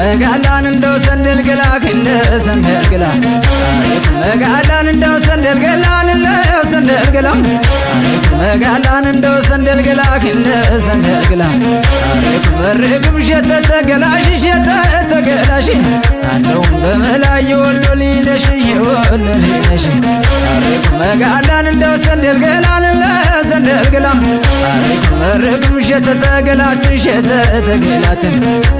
መጋላን እንደው ሰንደል ገላክን ሰንደል ገላ መጋላን እንደው ሰንደል ገላን ሰንደል ገላ መጋላን እንደው ሰንደል ገላክን ሰንደል ገላ መርቅም ሸተተ ገላሽ ሸተተ ገላሽ አንደውም በመላይ ወሎ ሊለሽ ወሎ ሊለሽ መጋላን እንደው ሰንደል ገላን ሰንደል ገላ መርቅም ሸተተ ገላችን ሸተተ ገላችን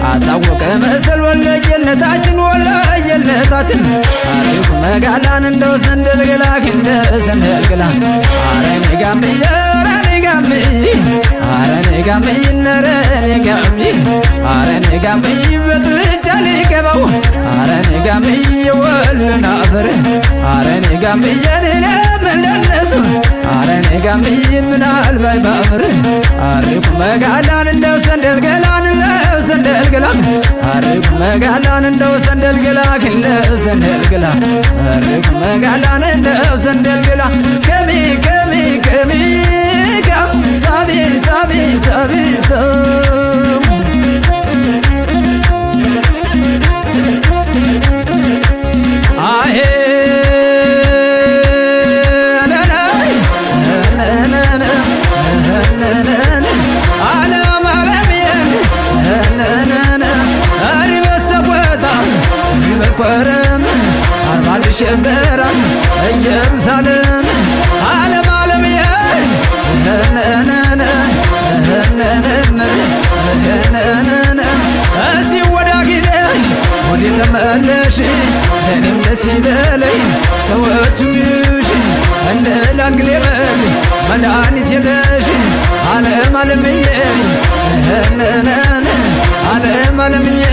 አሳወቀ መሰል ወለየነታችን ወለየነታችን አሪፍ መጋላን እንደው ሰንደል ገላክን ሰንደል ገላ አረኔ ጋምዬ አረኔ ጋምዬ አረኔ ጋምዬ ነረኔ ጋምዬ አረኔ ጋምዬ በጥቻ ሊገባው አረኔ ጋምዬ ወልና አፈር አረኔ ጋምዬ ለምንነሱ አረኔ ጋምዬ ምናልባይ ባምር አሪፍ መጋላን እንደው ሰንደል ገላን ሰንደል ገላ አሪፍ መጋላን እንደው ሰንደል ገላክን ሰንደል ገላ አሪፍ መጋላን እንደው ሰንደል ገላ ከሚ ከሚ ከሚ ሳቢ ሳቢ ሳቢ አሄ ኮረም አርማል ሸበራ ኢየሩሳሌም ዓለም ዓለም እዚህ ወዳጊነሽ ወደ ተመለሽ እኔም ደስ ይበለኝ ሰዎቹሽ እንደ ላንግሌበል መድኃኒት የለሽ ዓለም ዓለምዬ ዓለም ዓለምዬ